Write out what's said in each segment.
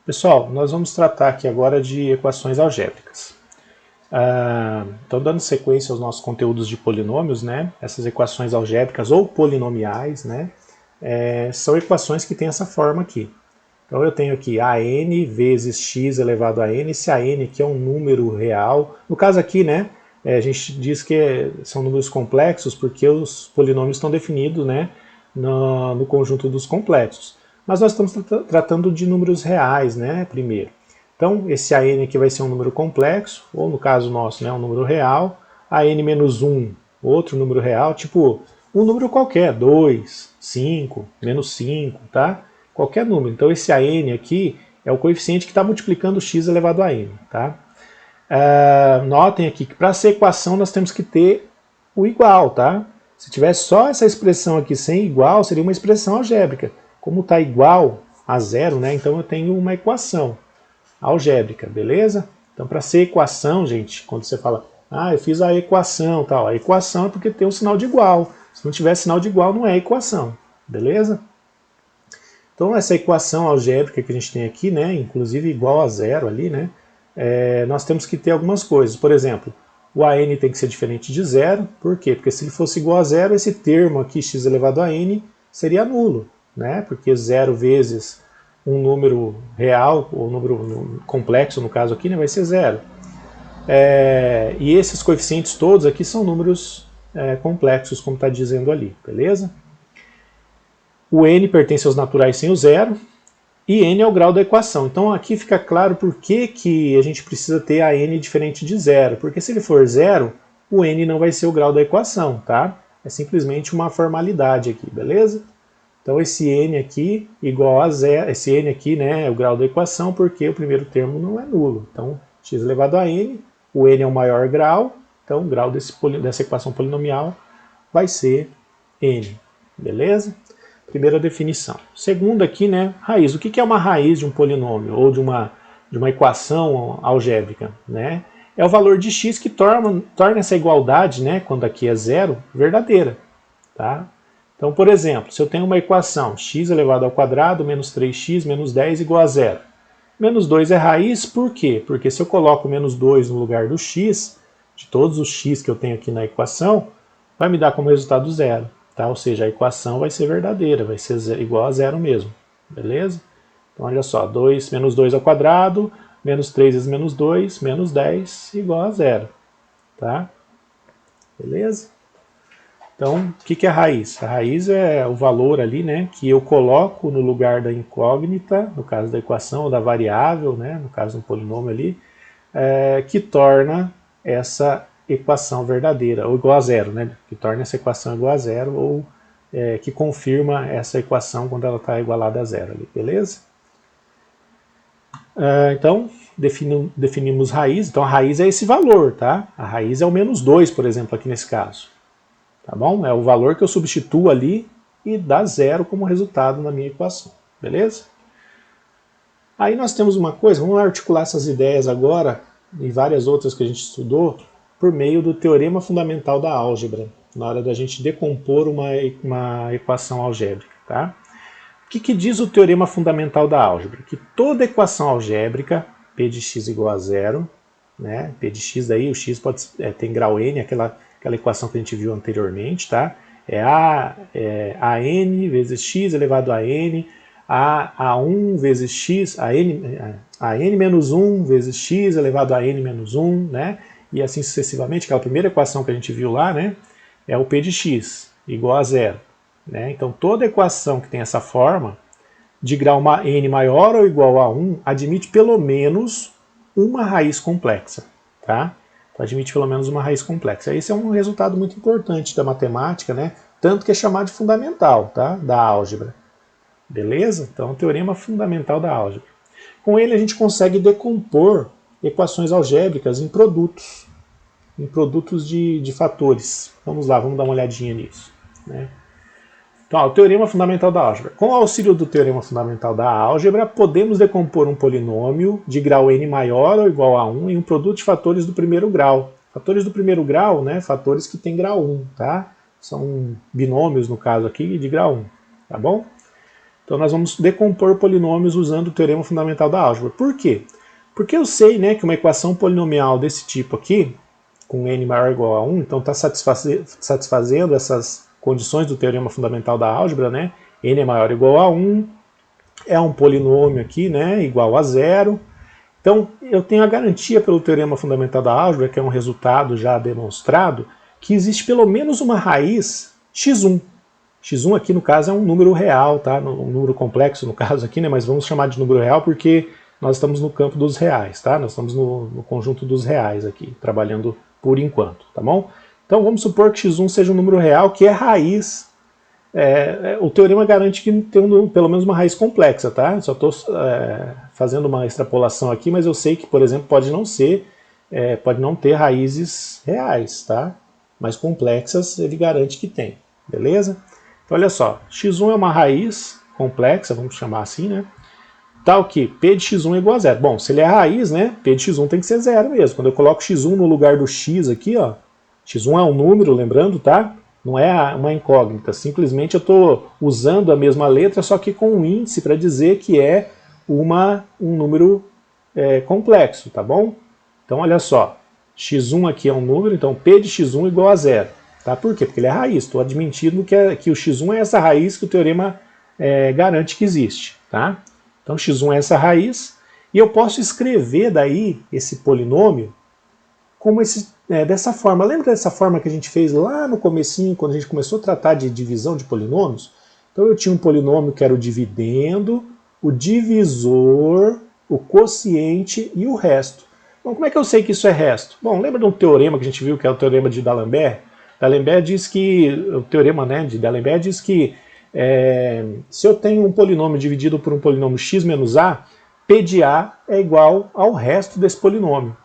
Pessoal, nós vamos tratar aqui agora de equações algébricas. Então, dando sequência aos nossos conteúdos de polinômios, né, essas equações algébricas ou polinomiais, né, são equações que têm essa forma aqui. Então eu tenho aqui an vezes x elevado a n, se a n aqui é um número real. No caso aqui, né, a gente diz que são números complexos porque os polinômios estão definidos, né, no conjunto dos complexos. Mas nós estamos tratando de números reais, né, primeiro. Então, esse an aqui vai ser um número complexo, ou no caso nosso, né, um número real. An menos 1, outro número real, tipo um número qualquer, 2, 5, menos 5, tá? Qualquer número. Então, esse an aqui é o coeficiente que está multiplicando x elevado a n, tá? Notem aqui que para essa equação nós temos que ter o igual, tá? Se tivesse só essa expressão aqui sem igual, seria uma expressão algébrica. Como está igual a zero, né? Então eu tenho uma equação algébrica, beleza? Então para ser equação, gente, quando você fala, eu fiz a equação, tal, a equação é porque tem um sinal de igual. Se não tiver sinal de igual, não é equação, beleza? Então essa equação algébrica que a gente tem aqui, né, inclusive igual a zero ali, né, nós temos que ter algumas coisas. Por exemplo, o an tem que ser diferente de zero. Por quê? Porque se ele fosse igual a zero, esse termo aqui, x elevado a n, seria nulo, né? Porque zero vezes um número real, ou número complexo no caso aqui, né, vai ser zero. E esses coeficientes todos aqui são números complexos, como está dizendo ali, beleza? O n pertence aos naturais sem o zero, e n é o grau da equação. Então aqui fica claro por que a gente precisa ter a n diferente de zero. Porque se ele for zero, o n não vai ser o grau da equação, tá? É simplesmente uma formalidade aqui, beleza? Então esse n aqui esse n aqui, né, é o grau da equação porque o primeiro termo não é nulo. Então x elevado a n, o n é o maior grau, então o grau dessa equação polinomial vai ser n, beleza? Primeira definição. Segunda aqui, né, raiz. O que é uma raiz de um polinômio ou de uma equação algébrica, né? É o valor de x que torna essa igualdade, né, quando aqui é zero, verdadeira, tá? Então, por exemplo, se eu tenho uma equação x elevado ao quadrado menos 3x menos 10 igual a zero. Menos 2 é raiz, por quê? Porque se eu coloco menos 2 no lugar do x, de todos os x que eu tenho aqui na equação, vai me dar como resultado zero. Tá? Ou seja, a equação vai ser verdadeira, vai ser igual a zero mesmo. Beleza? Então, olha só, menos 2 ao quadrado, menos 3 vezes menos 2, menos 10 igual a zero. Tá? Beleza? Então, o que é a raiz? A raiz é o valor ali, né, que eu coloco no lugar da incógnita, no caso da equação, ou da variável, né, no caso do polinômio ali, que torna essa equação verdadeira, ou igual a zero, né, que torna essa equação igual a zero, ou que confirma essa equação quando ela está igualada a zero ali, beleza? Então, definimos raiz. Então, a raiz é esse valor, tá? A raiz é o menos 2, por exemplo, aqui nesse caso. Tá bom? É o valor que eu substituo ali e dá zero como resultado na minha equação, beleza? Aí nós temos uma coisa, vamos articular essas ideias agora e várias outras que a gente estudou por meio do teorema fundamental da álgebra, na hora da gente decompor uma equação algébrica, tá? O que diz o teorema fundamental da álgebra? Que toda equação algébrica, P de x igual a zero, né? P de x daí, o x tem grau n, aquela equação que a gente viu anteriormente, tá? É an vezes x elevado a n, a1 vezes x, a n menos 1 vezes x elevado a n menos 1, né? E assim sucessivamente, aquela primeira equação que a gente viu lá, né? É o p de x igual a zero. Né? Então toda equação que tem essa forma, de grau n maior ou igual a 1, admite pelo menos uma raiz complexa. Tá? Então, admite pelo menos uma raiz complexa. Esse é um resultado muito importante da matemática, né? Tanto que é chamado de fundamental, tá? Da álgebra. Beleza? Então, o teorema fundamental da álgebra. Com ele a gente consegue decompor equações algébricas em produtos de fatores. Vamos lá, vamos dar uma olhadinha nisso. Né? Então, o teorema fundamental da álgebra. Com o auxílio do teorema fundamental da álgebra, podemos decompor um polinômio de grau n maior ou igual a 1 em um produto de fatores do primeiro grau. Fatores do primeiro grau, né, fatores que têm grau 1, tá? São binômios, no caso aqui, de grau 1, tá bom? Então nós vamos decompor polinomios usando o teorema fundamental da álgebra. Por quê? Porque eu sei, né, que uma equação polinomial desse tipo aqui, com n maior ou igual a 1, então está satisfazendo essas condições do teorema fundamental da álgebra, né? N é maior ou igual a 1, é um polinômio aqui, né, igual a 0. Então eu tenho a garantia pelo teorema fundamental da álgebra, que é um resultado já demonstrado, que existe pelo menos uma raiz x1. x1 aqui no caso é um número real, tá? Um número complexo no caso aqui, né? Mas vamos chamar de número real porque nós estamos no campo dos reais, tá? Nós estamos no conjunto dos reais aqui, trabalhando por enquanto, tá bom? Então vamos supor que x1 seja um número real que é raiz. O teorema garante que tem pelo menos uma raiz complexa, tá? Só estou fazendo uma extrapolação aqui, mas eu sei que, por exemplo, pode não ter raízes reais, tá? Mas complexas ele garante que tem, beleza? Então olha só, x1 é uma raiz complexa, vamos chamar assim, né? Tal que P de x1 é igual a 0. Bom, se ele é raiz, né? P de x1 tem que ser 0 mesmo. Quando eu coloco x1 no lugar do x aqui, ó, x1 é um número, lembrando, tá? Não é uma incógnita, simplesmente eu estou usando a mesma letra, só que com um índice para dizer que é um número complexo, tá bom? Então olha só, x1 aqui é um número, então P de x1 é igual a 0. Tá? Por quê? Porque ele é raiz, estou admitindo que o x1 é essa raiz que o teorema garante que existe. Tá? Então x1 é essa raiz, e eu posso escrever daí esse polinômio como dessa forma. Lembra dessa forma que a gente fez lá no comecinho, quando a gente começou a tratar de divisão de polinômios? Então eu tinha um polinômio que era o dividendo, o divisor, o quociente e o resto. Bom, como é que eu sei que isso é resto? Bom, lembra de um teorema que a gente viu, que é o teorema de D'Alembert? D'Alembert diz que, o teorema, né, de D'Alembert diz que se eu tenho um polinômio dividido por um polinômio x menos a, P de a é igual ao resto desse polinômio.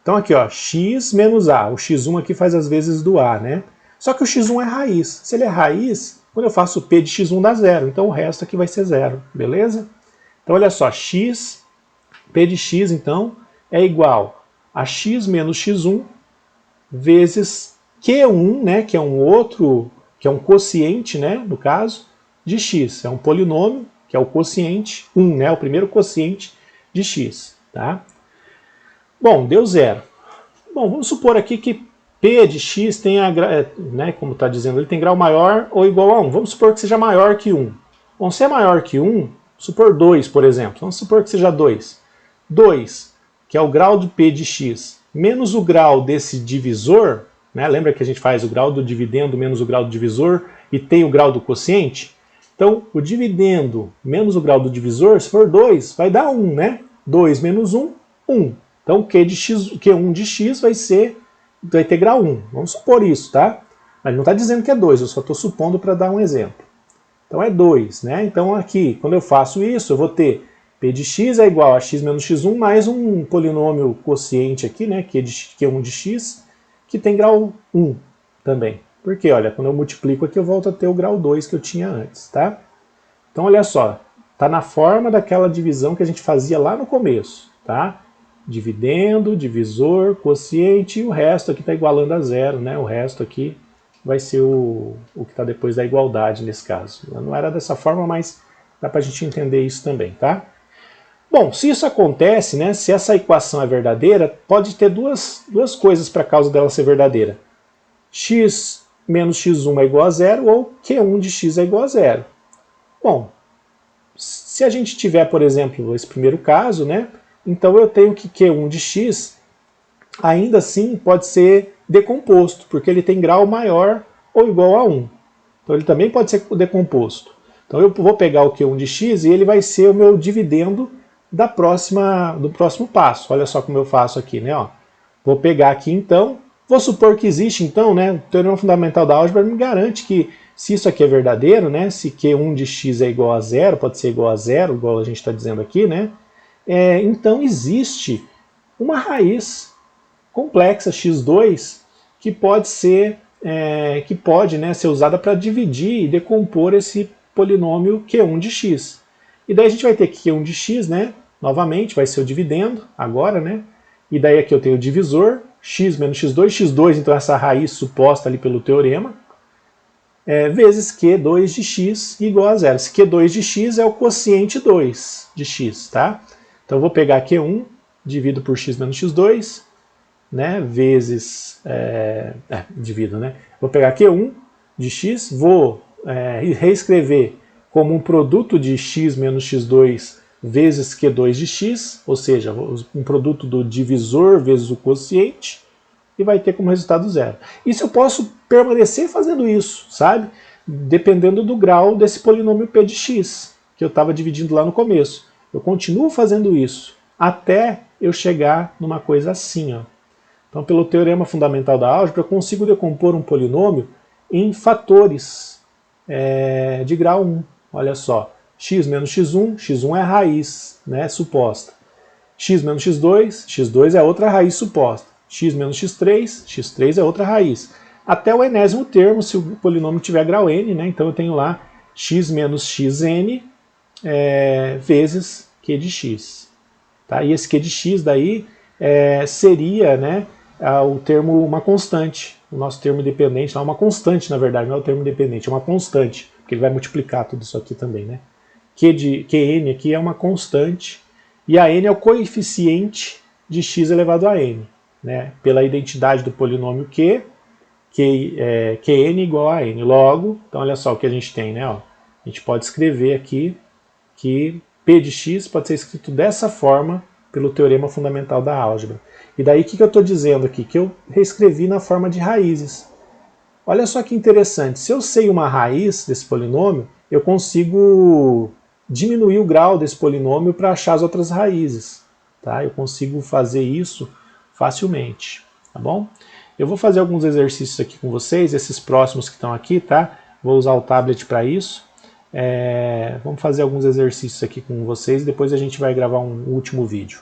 Então aqui, ó, x menos a, o x1 aqui faz as vezes do a, né? Só que o x1 é raiz. Se ele é raiz, quando eu faço P de x1 dá 0, então o resto aqui vai ser 0, beleza? Então olha só, P de x então é igual a x menos x1 vezes Q1, né, que é um quociente, né, no caso, de x. É um polinômio, que é o quociente 1, né, o primeiro quociente de x, tá? Bom, deu 0. Bom, vamos supor aqui que P de x tem né, como está dizendo, ele tem grau maior ou igual a 1. Vamos supor que seja maior que 1. Bom, se é maior que 1, supor 2, por exemplo. Vamos supor que seja 2. 2, que é o grau de P de x, menos o grau desse divisor, né? Lembra que a gente faz o grau do dividendo menos o grau do divisor e tem o grau do quociente? Então, o dividendo menos o grau do divisor, se for 2, vai dar 1, né? 2 menos 1, 1. Então, Q1 de x vai ter grau 1. Vamos supor isso, tá? Mas não está dizendo que é 2, eu só estou supondo para dar um exemplo. Então é 2, né? Então aqui, quando eu faço isso, eu vou ter P de x é igual a x menos x1 mais um polinômio quociente aqui, né? Q1 de x, que tem grau 1 também. Porque, olha, quando eu multiplico aqui, eu volto a ter o grau 2 que eu tinha antes, tá? Então, olha só, está na forma daquela divisão que a gente fazia lá no começo, tá? Dividendo, divisor, quociente, e o resto aqui está igualando a 0, né? O resto aqui vai ser o que está depois da igualdade nesse caso. Não era dessa forma, mas dá para a gente entender isso também, tá? Bom, se isso acontece, né, se essa equação é verdadeira, pode ter duas coisas para a causa dela ser verdadeira. X menos x1 é igual a 0 ou Q1 de x é igual a 0. Bom, se a gente tiver, por exemplo, esse primeiro caso, né, então eu tenho que Q1 de x ainda assim pode ser decomposto, porque ele tem grau maior ou igual a 1. Então ele também pode ser decomposto. Então eu vou pegar o Q1 de x e ele vai ser o meu dividendo do próximo passo. Olha só como eu faço aqui, né? Ó. Vou pegar aqui então, vou supor que existe então, né? O teorema fundamental da álgebra me garante que se isso aqui é verdadeiro, né? Se Q1 de x é igual a 0, pode ser igual a 0, igual a gente está dizendo aqui, né? Então existe uma raiz complexa x2 que pode ser né, ser usada para dividir e decompor esse polinômio Q1 de x. E daí a gente vai ter que Q1 de x, né? Novamente, vai ser o dividendo, agora, né? E daí aqui eu tenho o divisor, x menos x2, x2, então essa raiz suposta ali pelo teorema. vezes Q2 de x igual a zero. Esse Q2 de x é o quociente 2 de x, tá? Então eu vou pegar Q1, divido por x menos x2, né, vezes, divido, né? Vou pegar Q1 de x, vou reescrever como um produto de x menos x2 vezes Q2 de x, ou seja, um produto do divisor vezes o quociente, e vai ter como resultado zero. Isso eu posso permanecer fazendo isso, sabe? Dependendo do grau desse polinômio p de x, que eu estava dividindo lá no começo. Eu continuo fazendo isso até eu chegar numa coisa assim, ó. Então, pelo teorema fundamental da álgebra, eu consigo decompor um polinômio em fatores de grau 1. Olha só, x menos x1, x1 é a raiz, né, suposta. X menos x2, x2 é outra raiz suposta. X menos x3, x3 é outra raiz. Até o enésimo termo, se o polinômio tiver grau n, né, então eu tenho lá x menos xn vezes q de x. Tá? E esse q de x daí seria, né, o termo, uma constante. O nosso termo dependente, é uma constante na verdade, não é o termo dependente, é uma constante, porque ele vai multiplicar tudo isso aqui também, né? Qn aqui é uma constante, e a n é o coeficiente de x elevado a n, né? Pela identidade do polinômio Qn igual a n. Logo, então olha só o que a gente tem, né? Ó, a gente pode escrever aqui que p de x pode ser escrito dessa forma pelo teorema fundamental da álgebra. E daí o que eu estou dizendo aqui? Que eu reescrevi na forma de raízes. Olha só que interessante, se eu sei uma raiz desse polinômio, eu consigo diminuir o grau desse polinômio para achar as outras raízes. Tá? Eu consigo fazer isso facilmente. Tá bom? Eu vou fazer alguns exercícios aqui com vocês, esses próximos que estão aqui, tá? Vou usar o tablet para isso. Vamos fazer alguns exercícios aqui com vocês, depois a gente vai gravar um último vídeo.